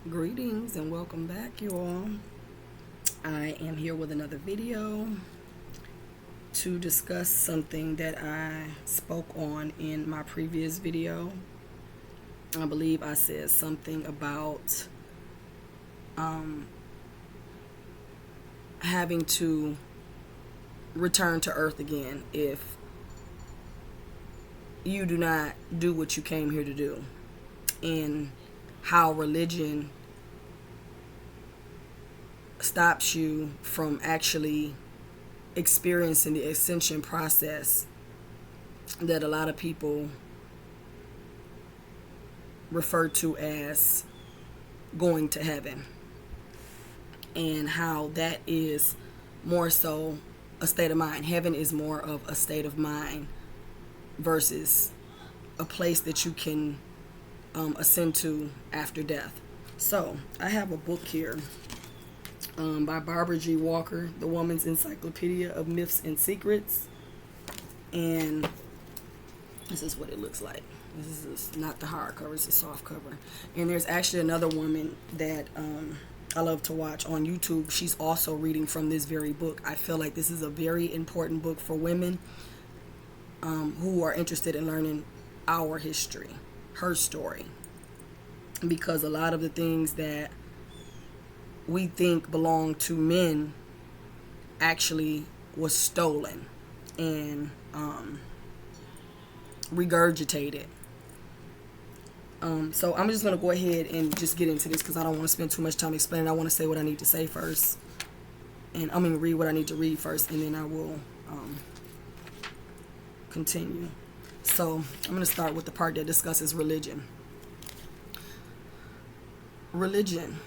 Greetings and welcome back, you all. I am here with another video to discuss something that I spoke on in my previous video. I believe I said something about having to return to earth again if you do not do what you came here to do, and how religion stops you from actually experiencing the ascension process that a lot of people refer to as going to heaven, and how that is more so a state of mind. Heaven is more of a state of mind versus a place that you can ascend to after death. So I have a book here by Barbara G. Walker, The Woman's Encyclopedia of Myths and Secrets. And this is what it looks like. This is not the hardcover, it's a soft cover. And there's actually another woman that I love to watch on YouTube. She's also reading from this very book. I feel like this is a very important book for women who are interested in learning our history, her story. Because a lot of the things that we think belong to men actually was stolen and regurgitated. So I'm just going to go ahead and just get into this because I don't want to spend too much time explaining. I want to say what I need to say first. And read what I need to read first, and then I will continue. So I'm going to start with the part that discusses religion. Religion.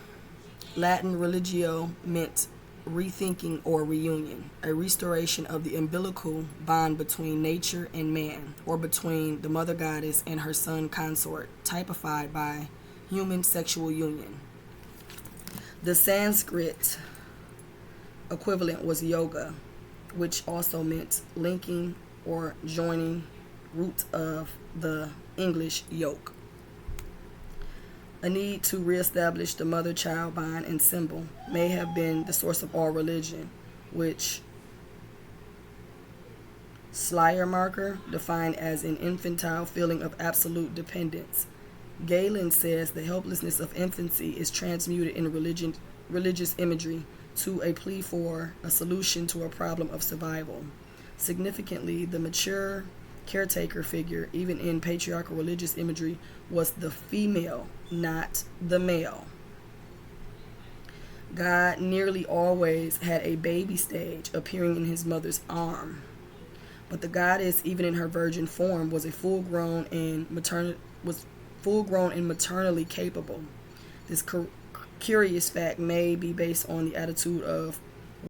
Latin religio meant rethinking or reunion, a restoration of the umbilical bond between nature and man, or between the mother goddess and her son consort, typified by human sexual union. The Sanskrit equivalent was yoga, which also meant linking or joining, root of the English yoke. A need to reestablish the mother-child bond and symbol may have been the source of all religion, which Schleiermacher defined as an infantile feeling of absolute dependence. Galen says the helplessness of infancy is transmuted in religious imagery to a plea for a solution to a problem of survival. Significantly, the mature caretaker figure, even in patriarchal religious imagery, was the female, not the male. God nearly always had a baby stage appearing in his mother's arm, but the goddess, even in her virgin form, was full-grown and maternally capable. This curious fact may be based on the attitude of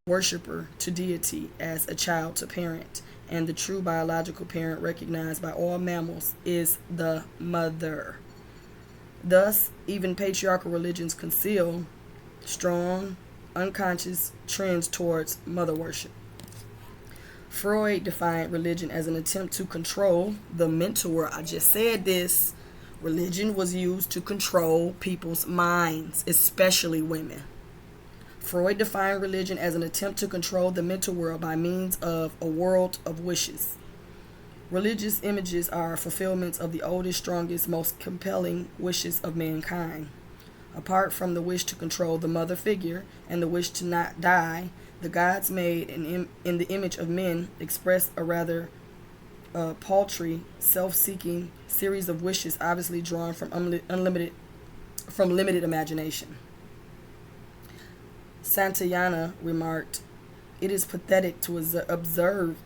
worshipper to deity as a child to parent, and the true biological parent recognized by all mammals is the mother. Thus, even patriarchal religions conceal strong, unconscious trends towards mother worship. Freud defined religion as an attempt to control the mental world. I just said this. Religion was used to control people's minds, especially women. Freud defined religion as an attempt to control the mental world by means of a world of wishes. Religious images are fulfillments of the oldest, strongest, most compelling wishes of mankind. Apart from the wish to control the mother figure and the wish to not die, the gods made in the image of men express a rather paltry, self-seeking series of wishes, obviously drawn from limited imagination. Santayana remarked, "It is pathetic to observe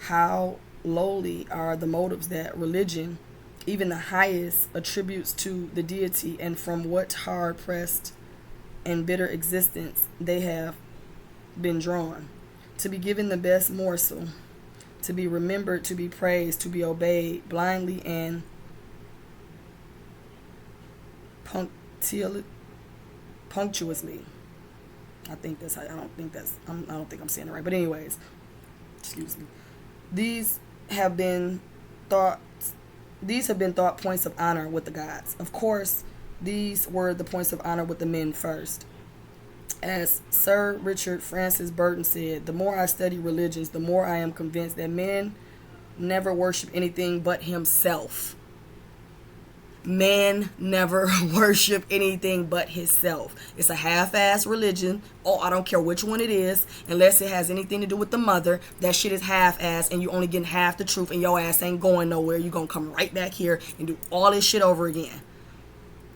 how lowly are the motives that religion, even the highest, attributes to the deity, and from what hard-pressed and bitter existence they have been drawn. To be given the best morsel, to be remembered, to be praised, to be obeyed blindly and punctuously." I don't think I'm saying it right. But anyways, excuse me. These have been thought points of honor with the gods. Of course, These were the points of honor with the men first. As Sir Richard Francis Burton said, the more I study religions, the more I am convinced that men never worship anything but himself. Man never worship anything but himself. It's a half-ass religion. Oh, I don't care which one it is, unless it has anything to do with the mother. That shit is half-ass, and you only getting half the truth, and your ass ain't going nowhere. You gonna come right back here and do all this shit over again,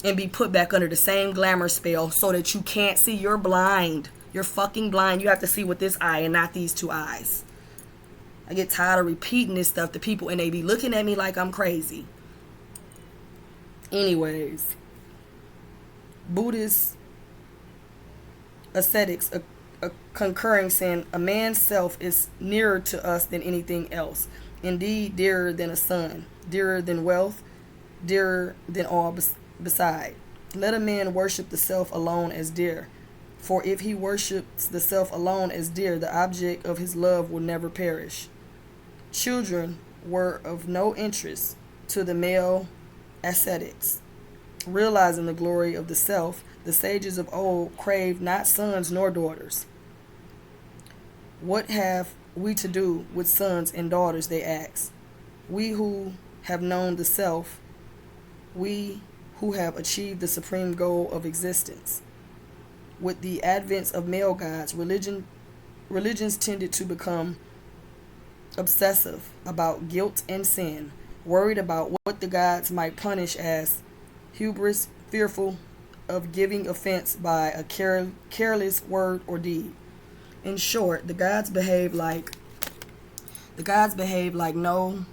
and be put back under the same glamour spell so that you can't see. You're blind. You're fucking blind. You have to see with this eye and not these two eyes. I get tired of repeating this stuff to people, and they be looking at me like I'm crazy. Anyways, Buddhist ascetics concurring, saying a man's self is nearer to us than anything else. Indeed, dearer than a son, dearer than wealth, dearer than all beside. Let a man worship the self alone as dear. For if he worships the self alone as dear, the object of his love will never perish. Children were of no interest to the male ascetics. Realizing the glory of the self, the sages of old craved not sons nor daughters. What have we to do with sons and daughters, they ask. We who have known the self, we who have achieved the supreme goal of existence. With the advent of male gods, religions tended to become obsessive about guilt and sin, worried about what the gods might punish as hubris, fearful of giving offense by a careless word or deed. In short, the gods behave like no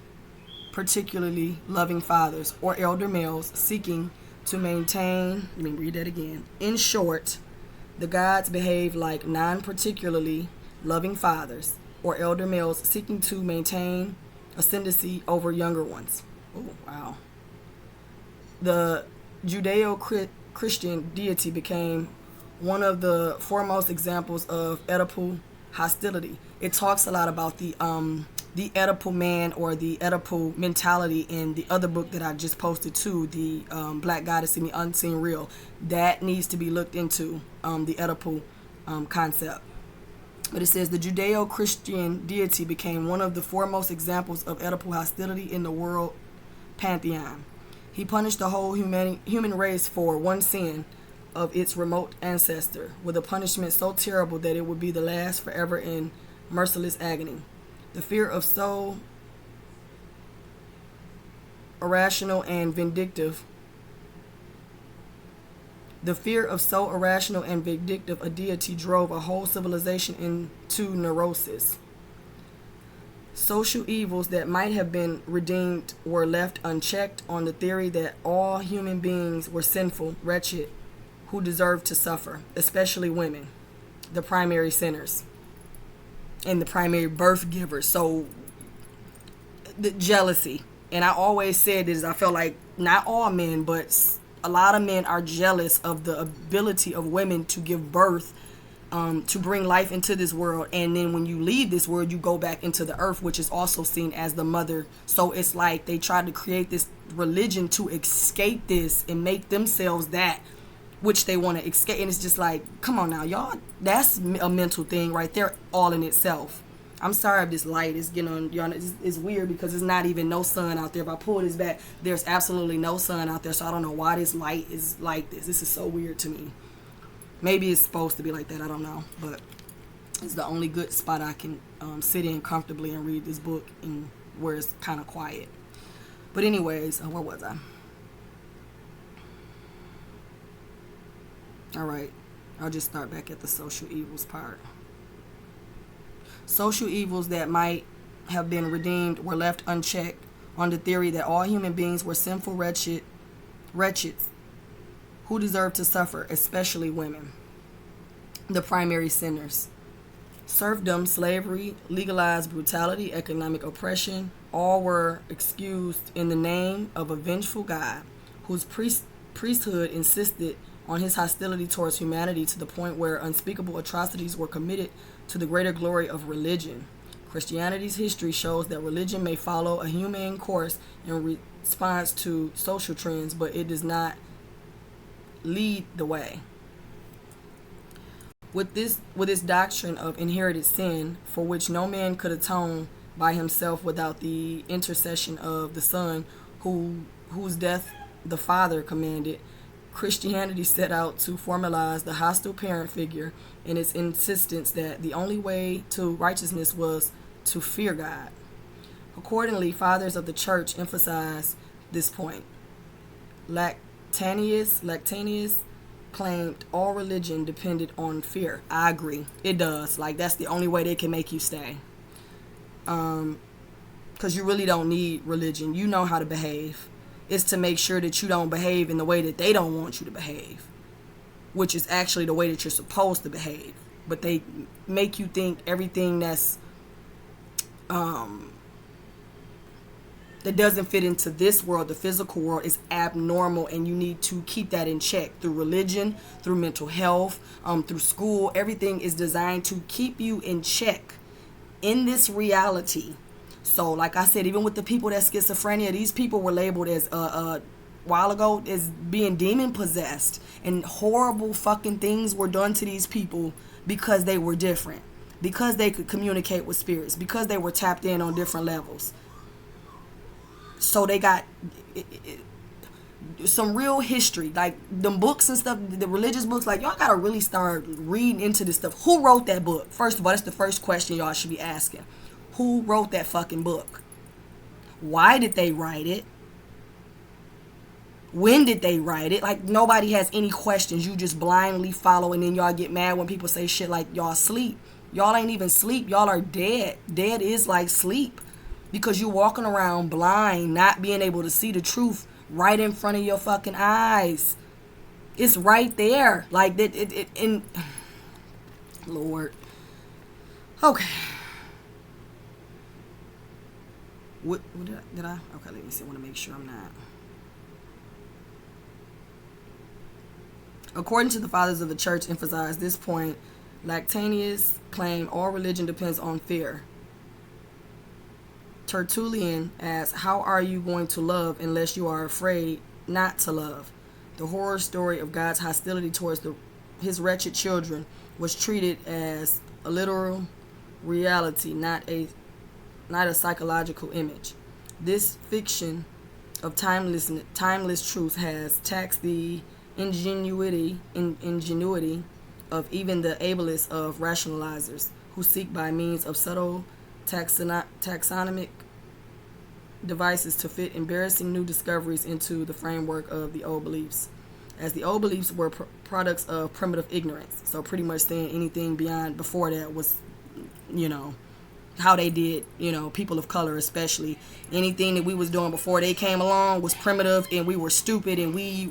particularly loving fathers or elder males seeking to maintain. Let me read that again. In short, the gods behave like non-particularly loving fathers or elder males seeking to maintain ascendancy over younger ones. Oh, wow. The Judeo-Christian deity became one of the foremost examples of Oedipal hostility. It talks a lot about the Oedipal man or the Oedipal mentality in the other book that I just posted too, the Black Goddess in the Unseen Real. That needs to be looked into, the Oedipal concept. But it says the Judeo-Christian deity became one of the foremost examples of Oedipal hostility in the world pantheon. He punished the whole human race for one sin of its remote ancestor, with a punishment so terrible that it would be the last forever in merciless agony. The fear of so irrational and vindictive a deity drove a whole civilization into neurosis. Social evils that might have been redeemed were left unchecked on the theory that all human beings were sinful, wretched, who deserved to suffer, especially women, the primary sinners and the primary birth givers. So the jealousy, and I always said this, I felt like not all men, but a lot of men are jealous of the ability of women to give birth, to bring life into this world, and then when you leave this world, you go back into the earth, which is also seen as the mother. So it's like they tried to create this religion to escape this and make themselves that which they want to escape. And it's just like, come on now, y'all, that's a mental thing right there all in itself. I'm sorry if this light is getting on y'all. It's weird because it's not even no sun out there. If I pull this back, there's absolutely no sun out there, so I don't know why this light is like this. This is so weird to me. Maybe it's supposed to be like that, I don't know, but it's the only good spot I can sit in comfortably and read this book, and where it's kind of quiet. But anyways, where was I? All right, I'll just start back at the social evils part. Social evils that might have been redeemed were left unchecked on the theory that all human beings were sinful, wretches, who deserve to suffer, especially women, the primary sinners. Serfdom, slavery, legalized brutality, economic oppression, all were excused in the name of a vengeful God whose priesthood insisted on his hostility towards humanity to the point where unspeakable atrocities were committed to the greater glory of religion. Christianity's history shows that religion may follow a humane course in response to social trends, but it does not lead the way. With this doctrine of inherited sin, for which no man could atone by himself without the intercession of the Son, whose death the Father commanded, Christianity set out to formalize the hostile parent figure in its insistence that the only way to righteousness was to fear God. Accordingly, fathers of the church emphasize this point. Lactantius claimed all religion depended on fear. I agree. It does. Like, that's the only way they can make you stay. Because you really don't need religion. You know how to behave. It's to make sure that you don't behave in the way that they don't want you to behave, which is actually the way that you're supposed to behave. But they make you think everything that's that doesn't fit into this world, the physical world, is abnormal, and you need to keep that in check through religion, through mental health, through school. Everything is designed to keep you in check in this reality. So, like I said, even with the people that schizophrenia, these people were labeled as a while ago as being demon possessed, and horrible fucking things were done to these people because they were different, because they could communicate with spirits, because they were tapped in on different levels. So they got some real history, like them books and stuff, the religious books. Like, y'all gotta really start reading into this stuff. Who wrote that book? First of all, that's the first question y'all should be asking. Who wrote that fucking book? Why did they write it? When did they write it? Like, nobody has any questions. You just blindly follow, and then y'all get mad when people say shit like y'all sleep. Y'all ain't even sleep. Y'all are dead. Dead is like sleep. Because you're walking around blind, not being able to see the truth right in front of your fucking eyes. It's right there. Like, in Lord. Okay. What did I? Okay, let me see. I want to make sure I'm not. According to the fathers of the church, emphasize this point. Lactantius claimed all religion depends on fear. Tertullian asks, how are you going to love unless you are afraid not to love? The horror story of God's hostility towards his wretched children was treated as a literal reality, not a psychological image. This fiction of timeless truth has taxed the ingenuity of even the ablest of rationalizers who seek by means of subtle taxonomic devices to fit embarrassing new discoveries into the framework of the old beliefs, as the old beliefs were products of primitive ignorance. So pretty much saying anything before that was, how they did, people of color especially. Anything that we was doing before they came along was primitive, and we were stupid, and we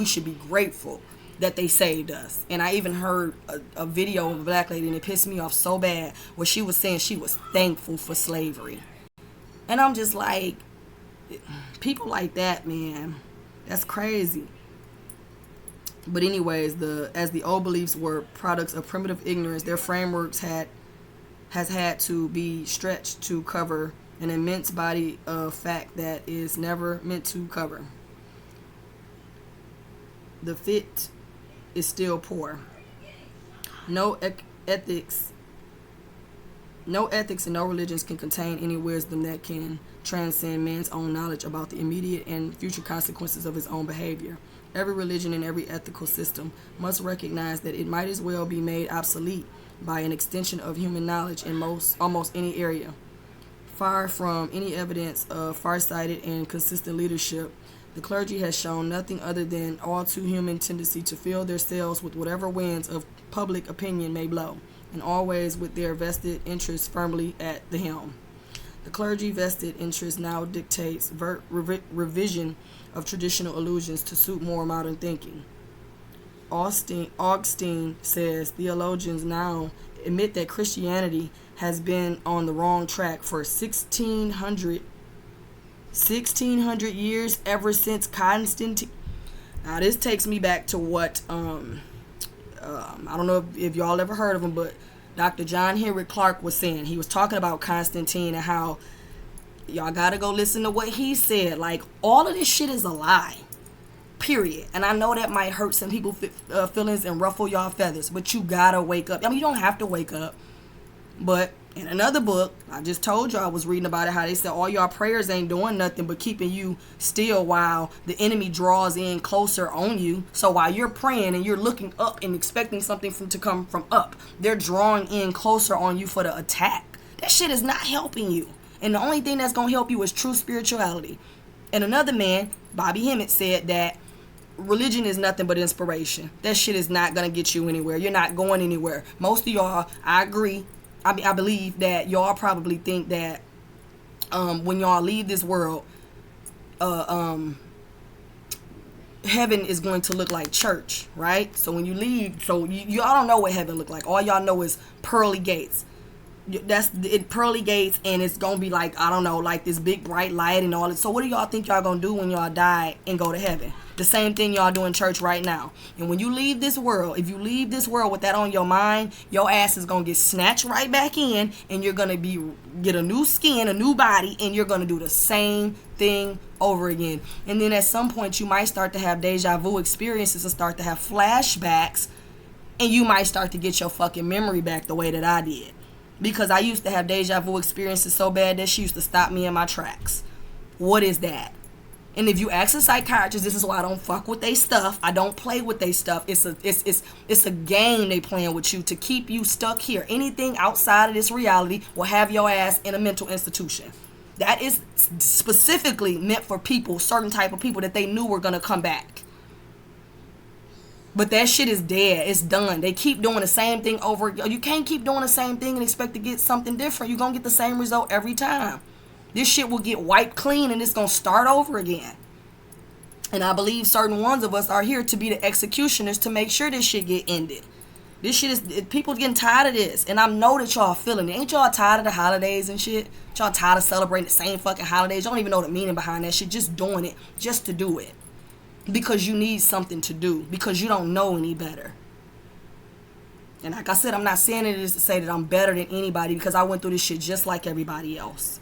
should be grateful that they saved us. And I even heard a video of a black lady, and it pissed me off so bad, where she was saying she was thankful for slavery. And I'm just like, people like that, man, that's crazy. But anyways, as the old beliefs were products of primitive ignorance, their frameworks has had to be stretched to cover an immense body of fact that is never meant to cover. The fit is still poor. No ethics and no religions can contain any wisdom that can transcend man's own knowledge about the immediate and future consequences of his own behavior. Every religion and every ethical system must recognize that it might as well be made obsolete by an extension of human knowledge in almost any area. Far from any evidence of farsighted and consistent leadership, the clergy has shown nothing other than all too human tendency to fill their sails with whatever winds of public opinion may blow, and always with their vested interests firmly at the helm. The clergy vested interest now dictates revision of traditional illusions to suit more modern thinking. Augustine says theologians now admit that Christianity has been on the wrong track for 1600 years, ever since Constantine. Now this takes me back to what I don't know if y'all ever heard of him, but Dr. John Henry Clark was saying. He was talking about Constantine and how y'all gotta go listen to what he said. Like, all of this shit is a lie. period. And I know that might hurt some people's feelings and ruffle y'all feathers, but you gotta wake up. I mean, you don't have to wake up, but in another book, I just told y'all, I was reading about it, how they said all y'all prayers ain't doing nothing but keeping you still while the enemy draws in closer on you. So while you're praying and you're looking up and expecting something to come from up, they're drawing in closer on you for the attack. That shit is not helping you. And the only thing that's going to help you is true spirituality. And another man, Bobby Hemmett, said that religion is nothing but inspiration. That shit is not going to get you anywhere. You're not going anywhere. Most of y'all, I agree, I believe that y'all probably think that when y'all leave this world, heaven is going to look like church, right? So when you leave, so y'all don't know what heaven look like. All y'all know is pearly gates. That's it, pearly gates, and it's gonna be like, I don't know, like this big bright light and all that. So what do y'all think y'all gonna do when y'all die and go to heaven? The same thing y'all do in church right now. And when you leave this world, if you leave this world with that on your mind, your ass is gonna get snatched right back in, and you're gonna get a new skin, a new body, and you're gonna do the same thing over again. And then at some point you might start to have deja vu experiences and start to have flashbacks, and you might start to get your fucking memory back the way that I did. Because I used to have deja vu experiences so bad that she used to stop me in my tracks. What is that? And if you ask a psychiatrist, this is why I don't fuck with they stuff. I don't play with they stuff. It's a game they playing with you to keep you stuck here. Anything outside of this reality will have your ass in a mental institution. That is specifically meant for people, certain type of people that they knew were gonna come back. But that shit is dead. It's done. They keep doing the same thing over. You can't keep doing the same thing and expect to get something different. You're going to get the same result every time. This shit will get wiped clean and it's going to start over again. And I believe certain ones of us are here to be the executioners to make sure this shit get ended. This shit is, people getting tired of this. And I know that y'all feeling it. Ain't y'all tired of the holidays and shit? Y'all tired of celebrating the same fucking holidays? Y'all don't even know the meaning behind that shit. Just doing it just to do it. Because you need something to do. Because you don't know any better. And like I said, I'm not saying it is to say that I'm better than anybody, because I went through this shit just like everybody else.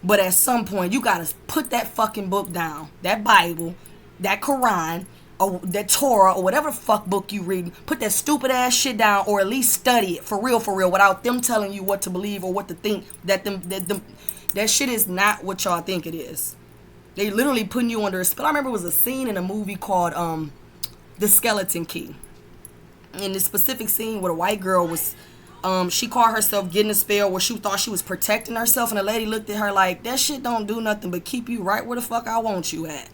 But at some point, you gotta put that fucking book down. That Bible, that Quran, or that Torah, or whatever fuck book you read. Put that stupid ass shit down, or at least study it for real, without them telling you what to believe or what to think. That shit is not what y'all think it is. They literally putting you under a spell. I remember it was a scene in a movie called The Skeleton Key. In this specific scene where a white girl was, she called herself getting a spell where she thought she was protecting herself, and the lady looked at her like, that shit don't do nothing but keep you right where the fuck I want you at.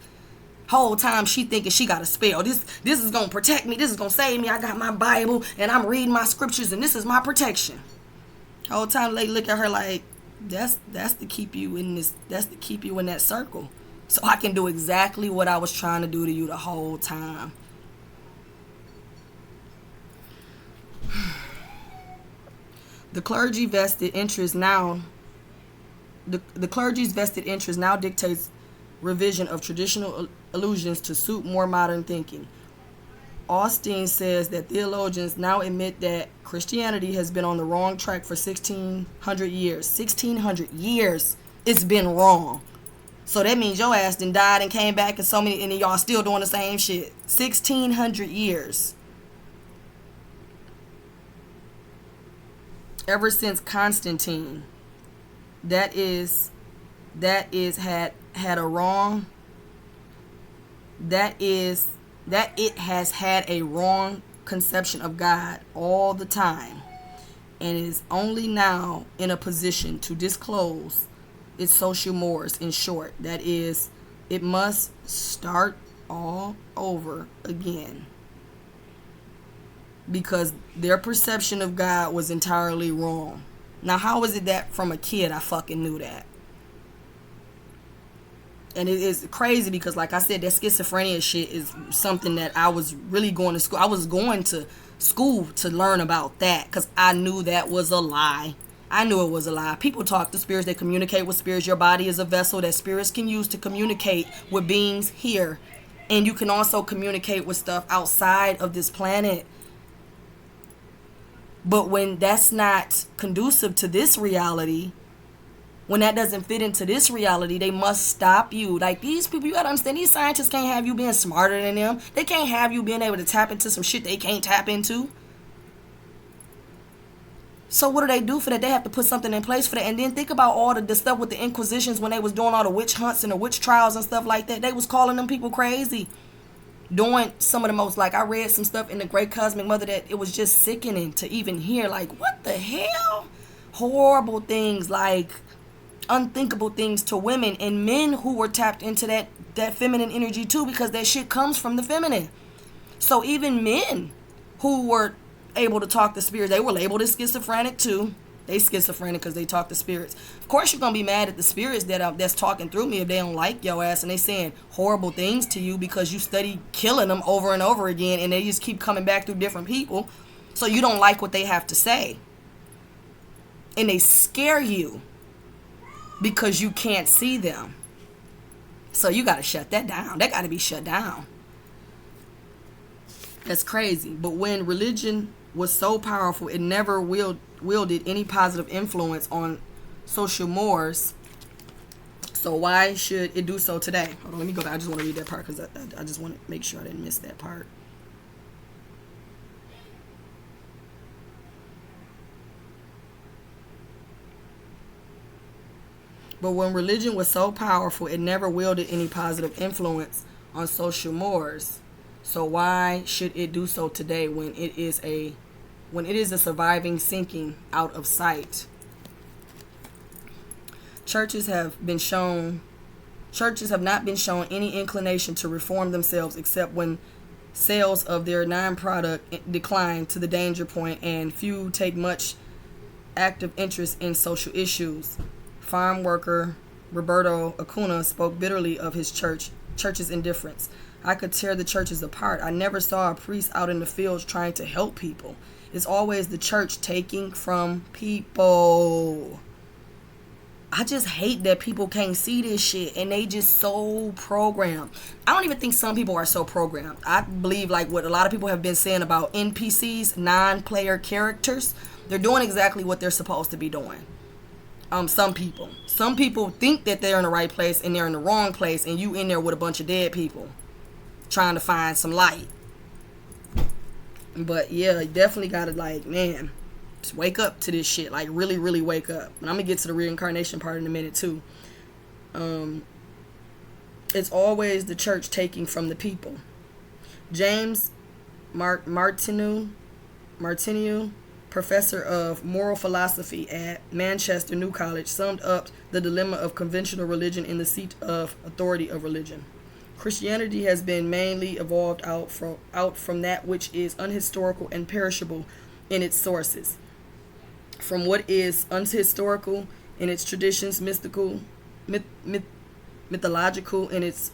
Whole time she thinking she got a spell. This is gonna protect me. This is gonna save me. I got my Bible and I'm reading my scriptures and this is my protection. Whole time the lady look at her like, that's to keep you in this. That's to keep you in that circle. So I can do exactly what I was trying to do to you the whole time. The clergy's vested interest now dictates revision of traditional illusions to suit more modern thinking. Austin says that theologians now admit that Christianity has been on the wrong track for 1,600 years. 1,600 years it's been wrong. So that means your ass done died and came back and so many, and y'all still doing the same shit. 1,600 years. Ever since Constantine, that it has had a wrong conception of God all the time, and is only now in a position to disclose its social mores. In short, that is, it must start all over again, because their perception of God was entirely wrong. Now, how is it that from a kid I fucking knew that? And it is crazy because, like I said, that schizophrenia shit is something that I was really going to school. I was going to school to learn about that because I knew that was a lie. I knew it was a lie. People talk to spirits. They communicate with spirits. Your body is a vessel that spirits can use to communicate with beings here. And you can also communicate with stuff outside of this planet. But when that's not conducive to this reality, When that doesn't fit into this reality, they must stop you. Like, these people, you gotta understand, these scientists can't have you being smarter than them. They can't have you being able to tap into some shit they can't tap into. So what do they do for that? They have to put something in place for that. And then think about all the stuff with the Inquisitions when they was doing all the witch hunts and the witch trials and stuff like that. They was calling them people crazy. Doing some of the most, like, I read some stuff in the Great Cosmic Mother that it was just sickening to even hear. Like, what the hell? Horrible things, like unthinkable things to women and men who were tapped into that feminine energy too, because that shit comes from the feminine. So even men who were able to talk to spirits, they were labeled as schizophrenic too. They schizophrenic because they talk to spirits. Of course, you're gonna be mad at the spirits that's talking through me if they don't like your ass and they saying horrible things to you because you study killing them over and over again, and they just keep coming back through different people. So you don't like what they have to say, and they scare you because you can't see them. So you got to shut that down. That got to be shut down. That's crazy. But when religion was so powerful, it never wielded any positive influence on social mores. So why should it do so today? Hold on, let me go back. I just want to read that part because I just want to make sure I didn't miss that part. But when religion was so powerful, it never wielded any positive influence on social mores. So why should it do so today when it is a surviving sinking out of sight? Churches have not been shown any inclination to reform themselves except when sales of their non-product decline to the danger point and few take much active interest in social issues. Farm worker Roberto Acuna spoke bitterly of his church's indifference. I could tear the churches apart. I never saw a priest out in the fields trying to help people. It's always the church taking from people. I just hate that people can't see this shit and they just so programmed. I don't even think some people are so programmed. I believe, like what a lot of people have been saying about NPCs, non-player characters, they're doing exactly what they're supposed to be doing. Some people think that they're in the right place and they're in the wrong place, and you in there with a bunch of dead people trying to find some light. But yeah, you definitely gotta, like, man, just wake up to this shit. Like, really, really wake up. And I'm gonna get to the reincarnation part in a minute too. It's always the church taking from the people. James Martineau, professor of moral philosophy at Manchester New College, summed up the dilemma of conventional religion in the seat of authority of religion. Christianity has been mainly evolved out from that which is unhistorical and perishable in its sources, from what is unhistorical in its traditions, mythological in its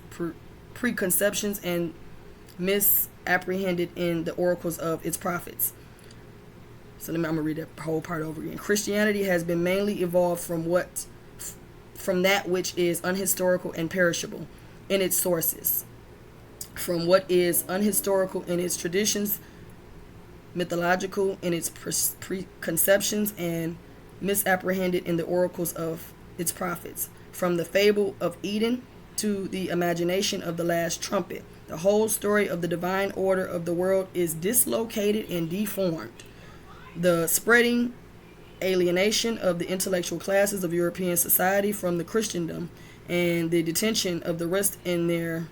preconceptions, and misapprehended in the oracles of its prophets. So I'm gonna read that whole part over again. Christianity has been mainly evolved from that which is unhistorical and perishable in its sources, from what is unhistorical in its traditions, mythological in its preconceptions, and misapprehended in the oracles of its prophets. From the fable of Eden to the imagination of the last trumpet, the whole story of the divine order of the world is dislocated and deformed. The spreading alienation of the intellectual classes of European society from the Christendom, and the detention of the rest in their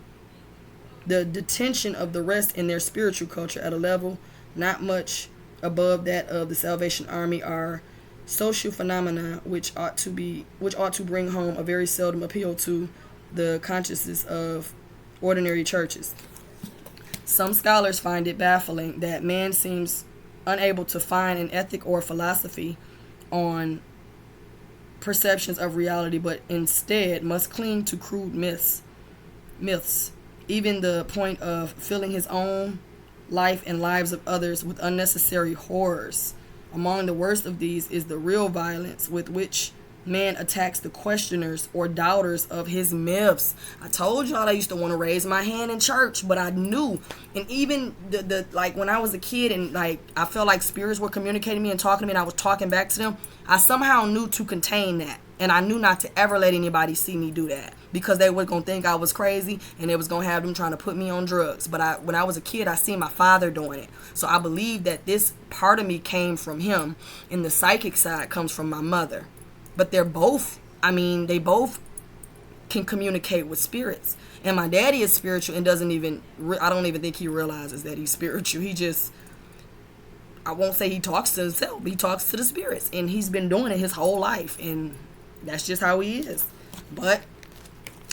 spiritual culture at a level not much above that of the Salvation Army, are social phenomena which ought to bring home a very seldom appeal to the consciousness of ordinary churches. Some scholars find it baffling that man seems unable to find an ethic or philosophy on perceptions of reality, but instead must cling to crude myths, even the point of filling his own life and lives of others with unnecessary horrors. Among the worst of these is the real violence with which man attacks the questioners or doubters of his myths. I told y'all I used to want to raise my hand in church, but I knew, and even the like when I was a kid and like I felt like spirits were communicating me and talking to me and I was talking back to them, I somehow knew to contain that. And I knew not to ever let anybody see me do that, because they were going to think I was crazy, and they was going to have them trying to put me on drugs. But when I was a kid, I seen my father doing it. So I believe that this part of me came from him, and the psychic side comes from my mother. But they're both, they both can communicate with spirits. And my daddy is spiritual and I don't even think he realizes that he's spiritual. He just, I won't say he talks to himself, but he talks to the spirits. And he's been doing it his whole life. And that's just how he is. But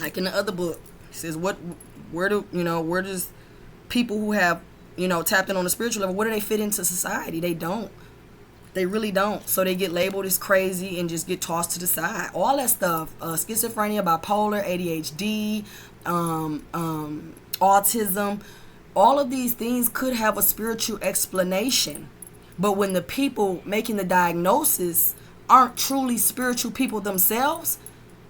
like in the other book, it says where does people who have, tapped in on the spiritual level, where do they fit into society? They don't. They really don't. So they get labeled as crazy and just get tossed to the side. All that stuff, schizophrenia, bipolar, ADHD, autism, all of these things could have a spiritual explanation. But when the people making the diagnosis aren't truly spiritual people themselves,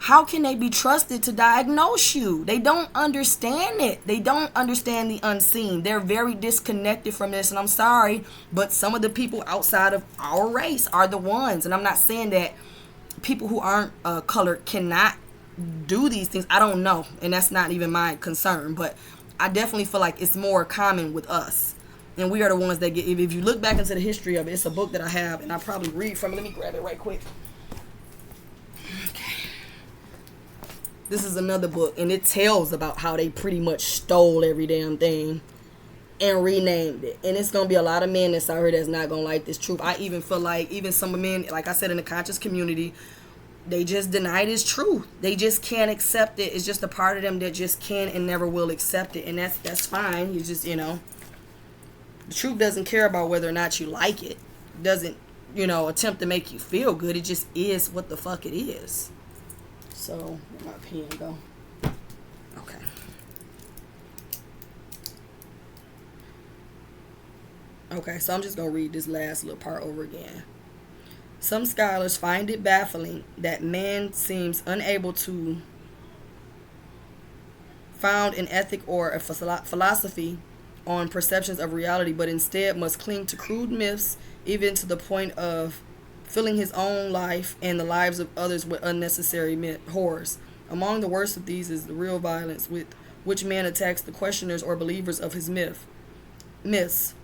how can they be trusted to diagnose you? They don't understand it. They don't understand the unseen. They're very disconnected from this. And I'm sorry, but some of the people outside of our race are the ones. And I'm not saying that people who aren't colored cannot do these things. I don't know. And that's not even my concern. But I definitely feel like it's more common with us. And we are the ones that get, if you look back into the history of it, it's a book that I have, and I probably read from it. Let me grab it right quick. Okay. This is another book, and it tells about how they pretty much stole every damn thing and renamed it. And it's going to be a lot of men that's out here that's not going to like this truth. I even feel like even some men, like I said, in the conscious community, they just deny this truth. They just can't accept it. It's just a part of them that just can and never will accept it. And that's fine. You just, the truth doesn't care about whether or not you like it. It doesn't, attempt to make you feel good. It just is what the fuck it is. So, where my pen go? Okay. Okay, so I'm just going to read this last little part over again. Some scholars find it baffling that man seems unable to found an ethic or a philosophy on perceptions of reality, but instead must cling to crude myths, even to the point of filling his own life and the lives of others with unnecessary horrors. Among the worst of these is the real violence with which man attacks the questioners or believers of his myths,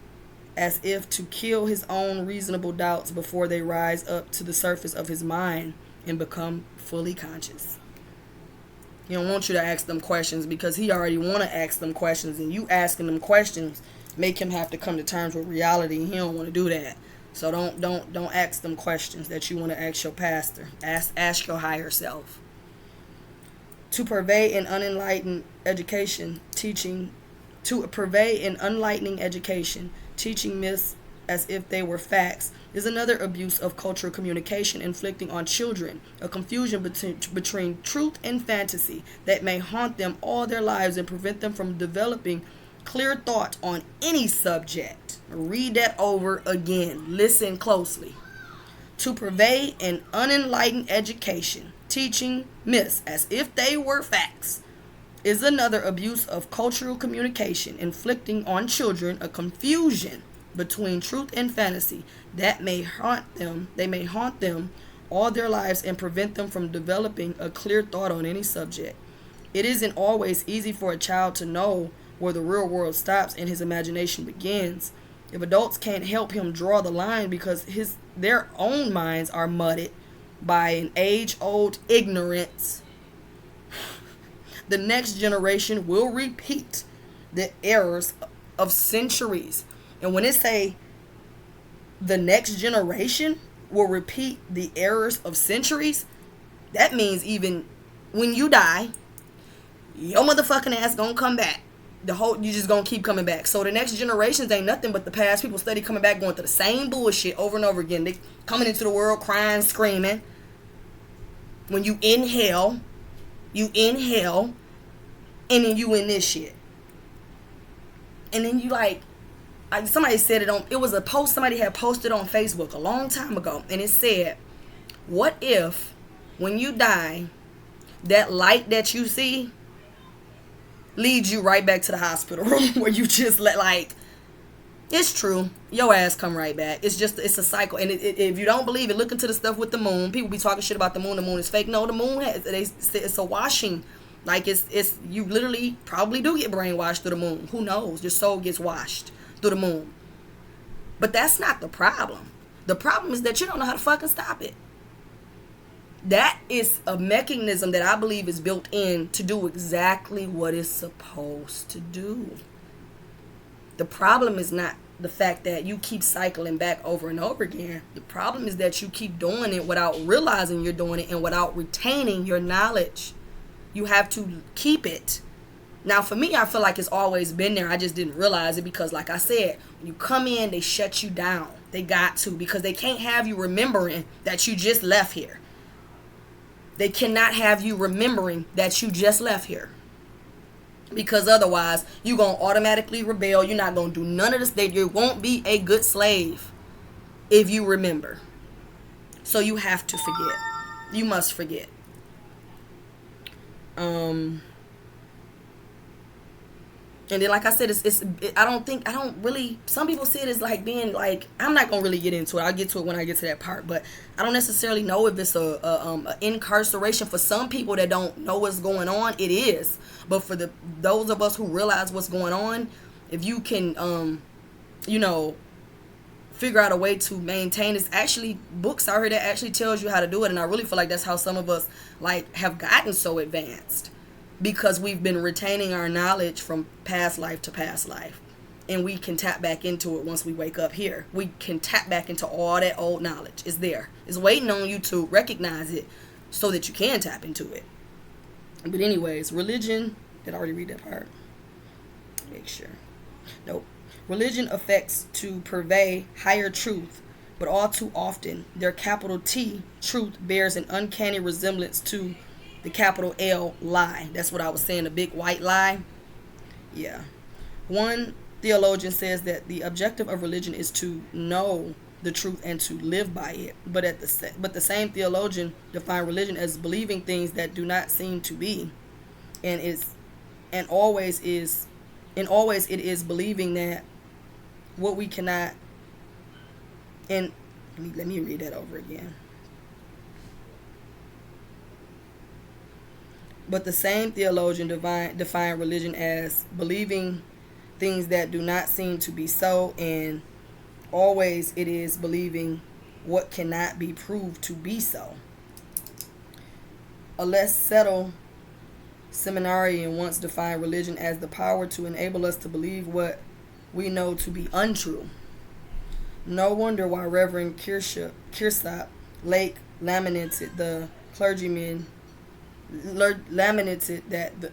as if to kill his own reasonable doubts before they rise up to the surface of his mind and become fully conscious. He don't want you to ask them questions because he already want to ask them questions, and you asking them questions make him have to come to terms with reality, and he don't want to do that. So don't ask them questions that you want to ask your pastor. Ask your higher self. To pervade an unenlightened education, teaching myths as if they were facts, is another abuse of cultural communication, inflicting on children a confusion between truth and fantasy that may haunt them all their lives and prevent them from developing clear thought on any subject. Read that over again. Listen closely. To pervade an unenlightened education, teaching myths as if they were facts, is another abuse of cultural communication, inflicting on children a confusion between truth and fantasy that may haunt them all their lives and prevent them from developing a clear thought on any subject. It isn't always easy for a child to know where the real world stops and his imagination begins. If adults can't help him draw the line because their own minds are mudded by an age-old ignorance, the next generation will repeat the errors of centuries. And when it say the next generation will repeat the errors of centuries, that means even when you die, your motherfucking ass gonna come back. You just gonna keep coming back. So the next generations ain't nothing but the past. People study coming back, going through the same bullshit over and over again. They coming into the world crying, screaming. When you inhale, and then you in this shit. And then you somebody said it was a post somebody had posted on Facebook a long time ago, and it said, what if when you die, that light that you see leads you right back to the hospital room where you just It's true. Your ass come right back. It's a cycle. And if you don't believe it, look into the stuff with the moon. People be talking shit about the moon. The moon is fake. No, the moon it's a washing. Like it's you literally probably do get brainwashed through the moon. Who knows? Your soul gets washed through the moon. But that's not the problem. The problem is that you don't know how to fucking stop it. That is a mechanism that I believe is built in to do exactly what it's supposed to do. The problem is not the fact that you keep cycling back over and over again. The problem is that you keep doing it without realizing you're doing it and without retaining your knowledge. You have to keep it. Now, for me, I feel like it's always been there. I just didn't realize it because, like I said, when you come in, they shut you down. They got to, because they can't have you remembering that you just left here. They cannot have you remembering that you just left here. Because otherwise, you're going to automatically rebel. You're not going to do none of this. You won't be a good slave if you remember. So you have to forget. You must forget. And then, like I said, I don't really, some people see it as like being like, I'm not going to really get into it. I'll get to it when I get to that part. But I don't necessarily know if it's a incarceration. For some people that don't know what's going on, it is. But for those of us who realize what's going on, if you can, figure out a way to maintain, it's actually books out here that actually tells you how to do it. And I really feel like that's how some of us like have gotten so advanced, because we've been retaining our knowledge from past life to past life. And we can tap back into it once we wake up here. We can tap back into all that old knowledge. It's there. It's waiting on you to recognize it so that you can tap into it. But anyways, religion, did I already read that part? Make sure. Nope. Religion affects to purvey higher truth, but all too often their capital T truth bears an uncanny resemblance to the capital L lie. That's what I was saying, the big white lie. Yeah. One theologian says that the objective of religion is to know the truth and to live by it. But the same theologian defined religion as believing things that do not seem to be, and always it is believing that what we cannot. And let me read that over again. But the same theologian defined religion as believing things that do not seem to be so, and always it is believing what cannot be proved to be so. A less settled seminarian once defined religion as the power to enable us to believe what we know to be untrue. No wonder why Reverend Kirsop Lake lamented that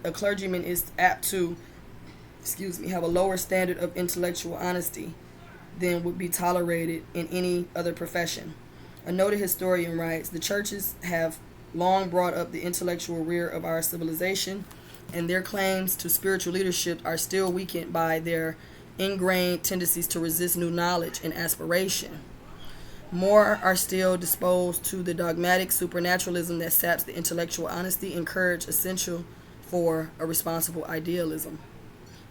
a clergyman is apt to have a lower standard of intellectual honesty than would be tolerated in any other profession. A noted historian writes, the churches have long brought up the intellectual rear of our civilization, and their claims to spiritual leadership are still weakened by their ingrained tendencies to resist new knowledge and aspiration. More are still disposed to the dogmatic supernaturalism that saps the intellectual honesty encouraged essential for a responsible idealism.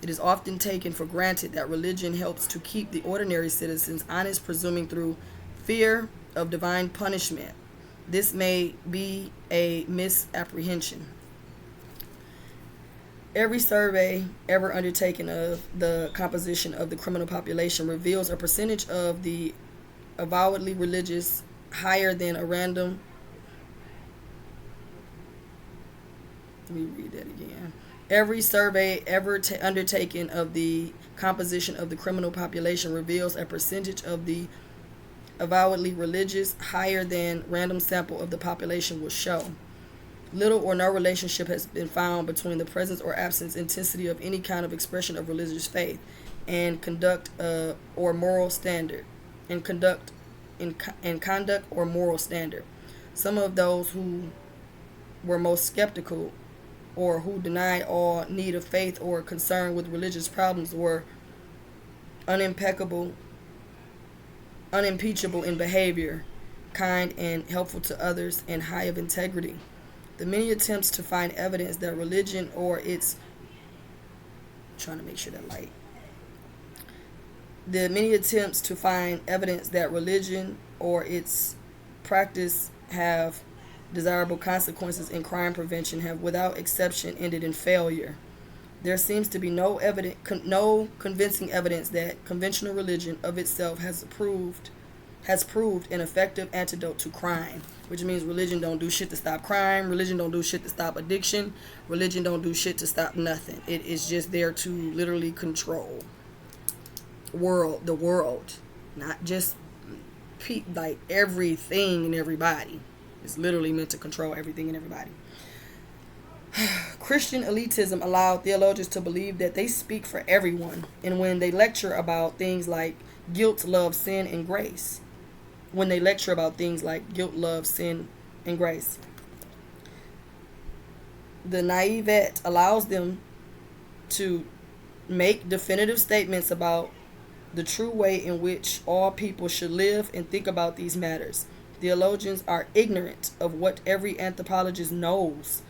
It is often taken for granted that religion helps to keep the ordinary citizens honest, presuming through fear of divine punishment. This may be a misapprehension. Every survey ever undertaken of the composition of the criminal population reveals a percentage of the avowedly religious higher than a random. Let me read that again. Every survey ever undertaken of the composition of the criminal population reveals a percentage of the avowedly religious higher than random sample of the population will show. Little or no relationship has been found between the presence or absence intensity of any kind of expression of religious faith and conduct or moral standard. Conduct or moral standard. Some of those who were most skeptical or who denied all need of faith or concern with religious problems were unimpeachable in behavior, kind and helpful to others, and high of integrity. The many attempts to find evidence that religion or its The many attempts to find evidence that religion or its practice have desirable consequences in crime prevention have without exception ended in failure. There seems to be no convincing evidence that conventional religion of itself has proved an effective antidote to crime, which means religion don't do shit to stop crime, religion don't do shit to stop addiction, religion don't do shit to stop nothing. It is just there to literally control the world, not just like everything and everybody. It's literally meant to control everything and everybody. Christian elitism allowed theologians to believe that they speak for everyone, and when they lecture about things like guilt, love, sin, and grace, the naivete allows them to make definitive statements about the true way in which all people should live and think about these matters. Theologians are ignorant of what every anthropologist knows,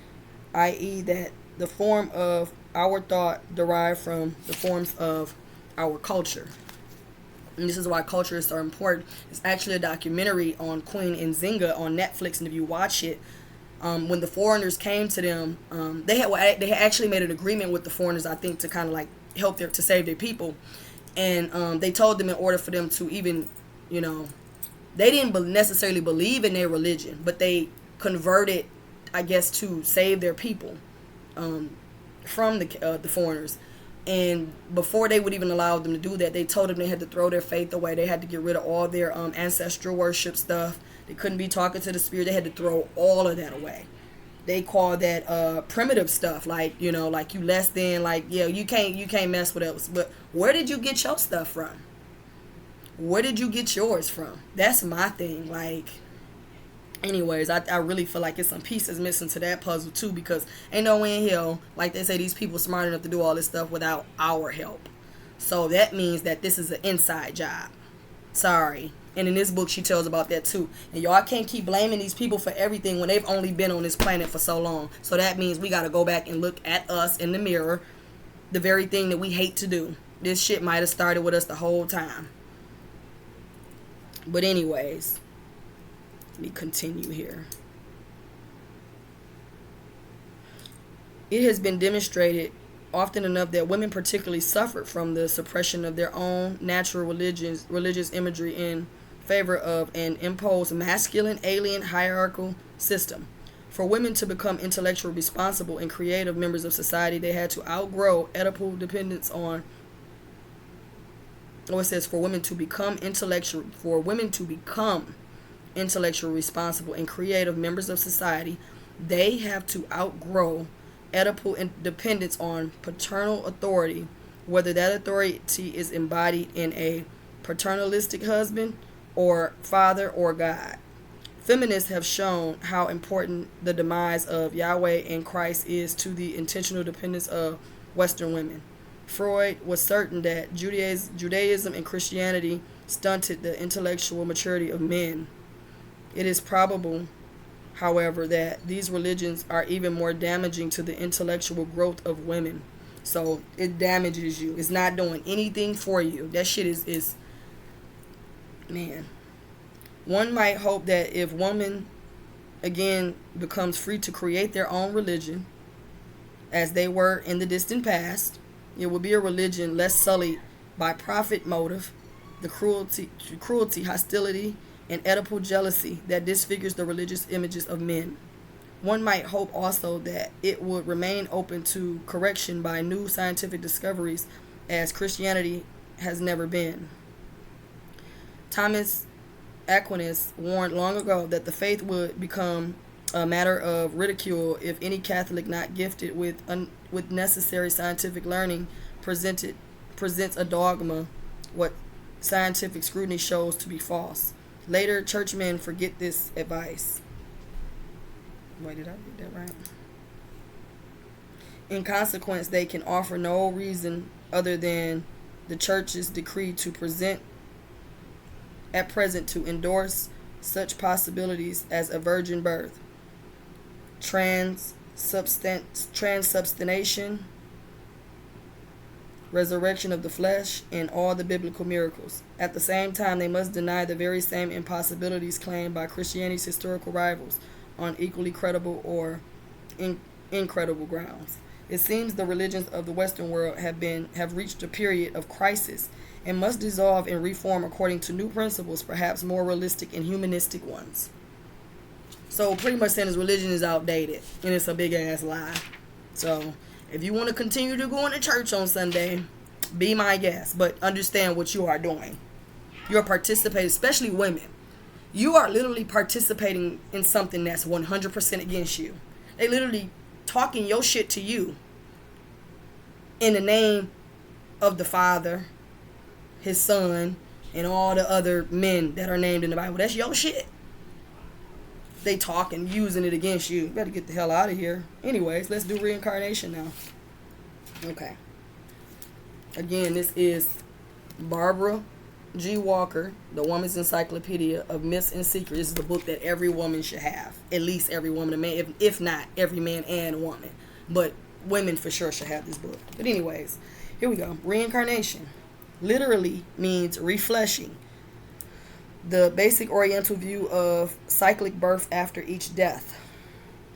i.e., that the form of our thought derived from the forms of our culture. And this is why culture is so important. It's actually a documentary on Queen Nzinga on Netflix, and if you watch it, when the foreigners came to them, they had actually made an agreement with the foreigners, I think, to kind of like help to save their people. And they told them in order for them to even, they didn't necessarily believe in their religion, but they converted, I guess, to save their people from the foreigners. And before they would even allow them to do that, they told them they had to throw their faith away. They had to get rid of all their ancestral worship stuff. They couldn't be talking to the spirit. They had to throw all of that away. They call that primitive stuff, like you less than, like, you can't mess with us. But where did you get your stuff from? Where did you get yours from? That's my thing. Like, anyways, I really feel like it's some pieces missing to that puzzle too, because ain't no way in hell, like they say, these people smart enough to do all this stuff without our help. So that means that this is an inside job. Sorry. And in this book, she tells about that too. And y'all can't keep blaming these people for everything when they've only been on this planet for so long. So that means we got to go back and look at us in the mirror, the very thing that we hate to do. This shit might have started with us the whole time. But anyways, let me continue here. It has been demonstrated often enough that women particularly suffered from the suppression of their own natural religious imagery in favor of an imposed masculine, alien, hierarchical system. For women to become intellectually responsible and creative members of society, they had to outgrow Oedipal dependence on. Oh, it says for women to become intellectually responsible and creative members of society, they have to outgrow Oedipal dependence on paternal authority, whether that authority is embodied in a paternalistic husband or father or God. Feminists have shown how important the demise of Yahweh and Christ is to the intentional dependence of Western women. Freud was certain that Judaism and Christianity stunted the intellectual maturity of men. It is probable, however, that these religions are even more damaging to the intellectual growth of women. So it damages you. It's not doing anything for you. That shit is man. One might hope that if woman again becomes free to create their own religion, as they were in the distant past, it will be a religion less sullied by profit motive, the cruelty, hostility, and Oedipal jealousy that disfigures the religious images of men. One might hope also that it would remain open to correction by new scientific discoveries, as Christianity has never been. Thomas Aquinas warned long ago that the faith would become a matter of ridicule if any Catholic not gifted with necessary scientific learning presents a dogma what scientific scrutiny shows to be false. Later, churchmen forget this advice. Wait, did I read that right? In consequence, they can offer no reason other than the church's decree to present at present to endorse such possibilities as a virgin birth, transubstantiation, resurrection of the flesh, and all the biblical miracles. At the same time, they must deny the very same impossibilities claimed by Christianity's historical rivals on equally credible or incredible grounds. It seems the religions of the Western world have reached a period of crisis and must dissolve and reform according to new principles, perhaps more realistic and humanistic ones. So pretty much saying his religion is outdated, and it's a big ass lie. So if you want to continue to go into church on Sunday, be my guest, but understand what you are doing. You're participating, especially women. You are literally participating in something that's 100% against you. They literally talking your shit to you in the name of the Father, His Son, and all the other men that are named in the Bible. That's your shit. They talking, using it against you. You better get the hell out of here. Anyways, let's do reincarnation now. Okay. Again, this is Barbara G. Walker, The Woman's Encyclopedia of Myths and Secrets. This is the book that every woman should have. At least every woman, a man, if not every man and woman. But women for sure should have this book. But anyways, here we go. Reincarnation literally means refleshing. The basic Oriental view of cyclic birth after each death.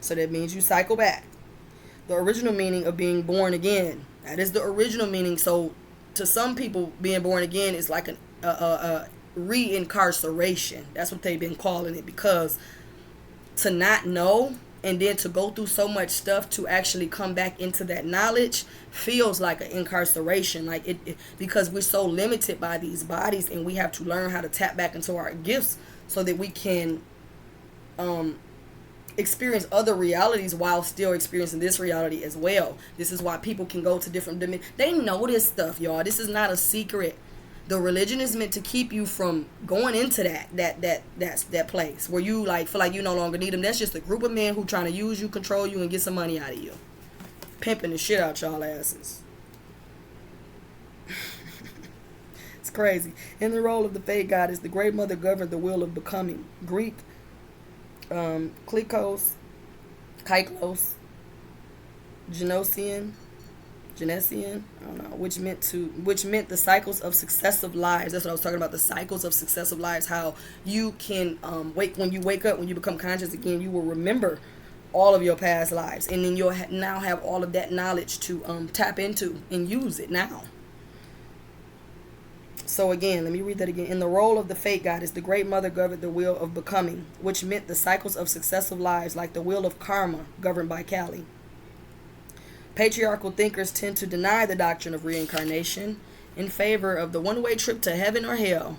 So that means you cycle back. The original meaning of being born again. That is the original meaning. So to some people, being born again is like a reincarceration. That's what they've been calling it, because to not know and then to go through so much stuff to actually come back into that knowledge feels like an incarceration. Like it because we're so limited by these bodies, and we have to learn how to tap back into our gifts so that we can experience other realities while still experiencing this reality as well. This is why people can go to different dimensions. They know this stuff, y'all. This is not a secret. The religion is meant to keep you from going into that place where you like feel like you no longer need them. That's just a group of men who trying to use you, control you, and get some money out of you, pimping the shit out y'all asses. It's crazy. In the role of the fate goddess, the great mother governed the will of becoming. Greek, Kyklos, Genesian, I don't know, which meant the cycles of successive lives. That's what I was talking about, the cycles of successive lives. How you can when you wake up, when you become conscious again, you will remember all of your past lives, and then you'll now have all of that knowledge to tap into and use it now. So again, let me read that again. In the role of the fate goddess, the great mother governed the wheel of becoming, which meant the cycles of successive lives, like the wheel of karma governed by Kali. Patriarchal thinkers tend to deny the doctrine of reincarnation in favor of the one-way trip to heaven or hell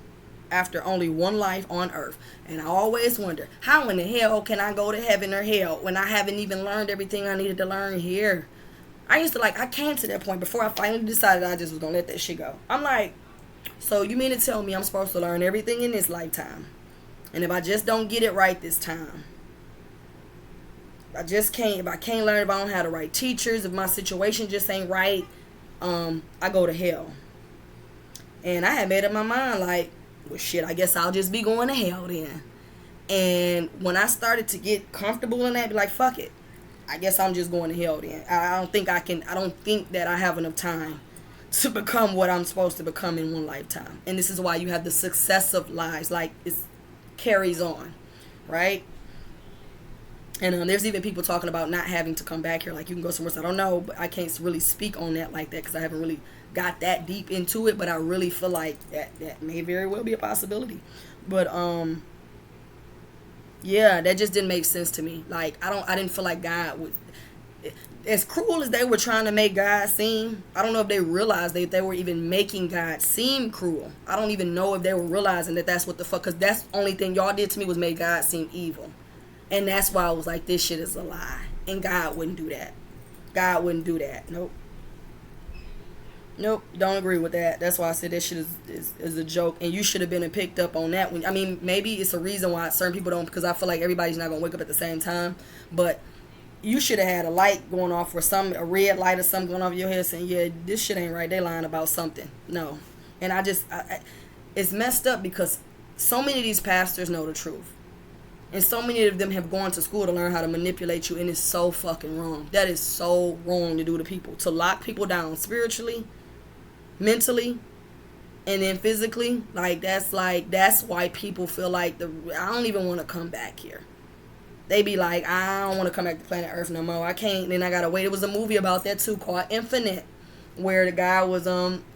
after only one life on earth. And I always wonder, how in the hell can I go to heaven or hell when I haven't even learned everything I needed to learn here? I came to that point before I finally decided I just was going to let that shit go. I'm like, so you mean to tell me I'm supposed to learn everything in this lifetime? And if I just don't get it right this time, if I can't learn, if I don't have the right teachers, if my situation just ain't right, I go to hell. And I had made up my mind, like, well, shit, I guess I'll just be going to hell then. And when I started to get comfortable in that, be like, fuck it, I guess I'm just going to hell then. I don't think that I have enough time to become what I'm supposed to become in one lifetime. And this is why you have the successive lives, like it carries on, right? And there's even people talking about not having to come back here, like you can go somewhere else. I don't know, but I can't really speak on that like that because I haven't really got that deep into it. But I really feel like that may very well be a possibility. But yeah, that just didn't make sense to me. Like I didn't feel like God would. As cruel as they were trying to make God seem, I don't know if they realized that they were even making God seem cruel. I don't even know if they were realizing that that's what the fuck, because that's the only thing y'all did to me was make God seem evil. And that's why I was like, this shit is a lie. And God wouldn't do that. God wouldn't do that. Nope. Nope. Don't agree with that. That's why I said that shit is a joke. And you should have been picked up on that. I mean, maybe it's a reason why certain people don't, because I feel like everybody's not going to wake up at the same time. But you should have had a light going off, or a red light or something going off in your head saying, yeah, this shit ain't right. They lying about something. No. And it's messed up because so many of these pastors know the truth. And so many of them have gone to school to learn how to manipulate you, and it's so fucking wrong. That is so wrong to do to people. To lock people down spiritually, mentally and then physically. That's why people feel like I don't even want to come back here. They be like, I don't want to come back to planet Earth no more. I can't. Then I gotta wait. It was a movie about that too called Infinite, where the guy was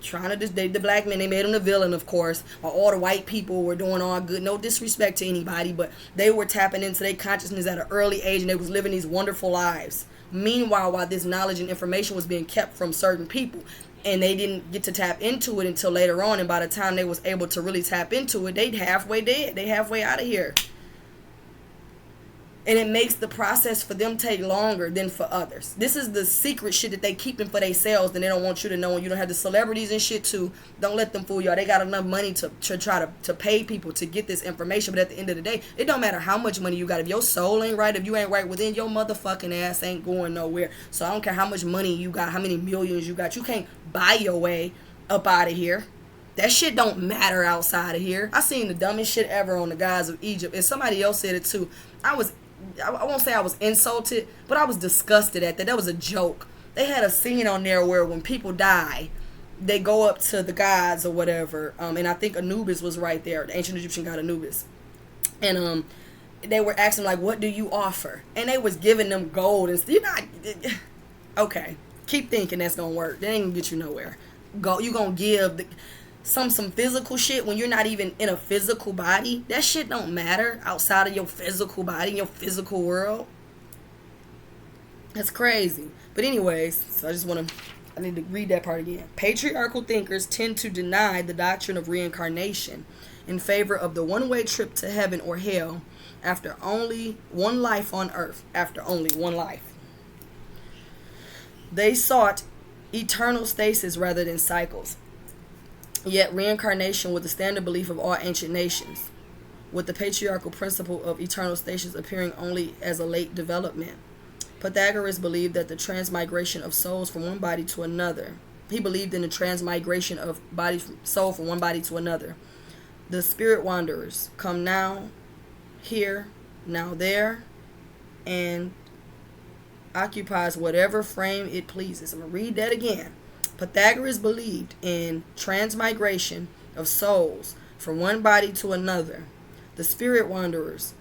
trying to just date the black man. They made him the villain, of course. While all the white people were doing all good. No disrespect to anybody, but they were tapping into their consciousness at an early age, and they was living these wonderful lives. Meanwhile, while this knowledge and information was being kept from certain people, and they didn't get to tap into it until later on, and by the time they was able to really tap into it, they'd halfway dead. They halfway out of here. And it makes the process for them take longer than for others. This is the secret shit that they keeping for themselves, and they don't want you to know. And you don't have the celebrities and shit too. Don't let them fool y'all. They got enough money to try to pay people to get this information. But at the end of the day, it don't matter how much money you got. If your soul ain't right, if you ain't right within, your motherfucking ass ain't going nowhere. So I don't care how much money you got, how many millions you got. You can't buy your way up out of here. That shit don't matter outside of here. I seen the dumbest shit ever on the Gods of Egypt. And somebody else said it too. I won't say I was insulted, but I was disgusted at that. That was a joke. They had a scene on there where when people die, they go up to the gods or whatever. And I think Anubis was right there, the ancient Egyptian god Anubis. And they were asking, like, what do you offer? And they was giving them gold. And you're not... Okay. Keep thinking that's going to work. That ain't going to get you nowhere. You going to give... some physical shit when you're not even in a physical body. That shit don't matter outside of your physical body, your physical world. That's crazy. But anyways, so I need to read that part again. Patriarchal thinkers tend to deny the doctrine of reincarnation in favor of the one-way trip to heaven or hell after only one life on earth. After only one life. They sought eternal stasis rather than cycles. Yet reincarnation was the standard belief of all ancient nations, with the patriarchal principle of eternal stasis appearing only as a late development. Pythagoras believed that the transmigration of souls from one body to another. He believed in the transmigration of soul from one body to another. The spirit wanderers come now here, now there, and occupies whatever frame it pleases. I'm going to read that again. Pythagoras believed in transmigration of souls from one body to another. The spirit wanderers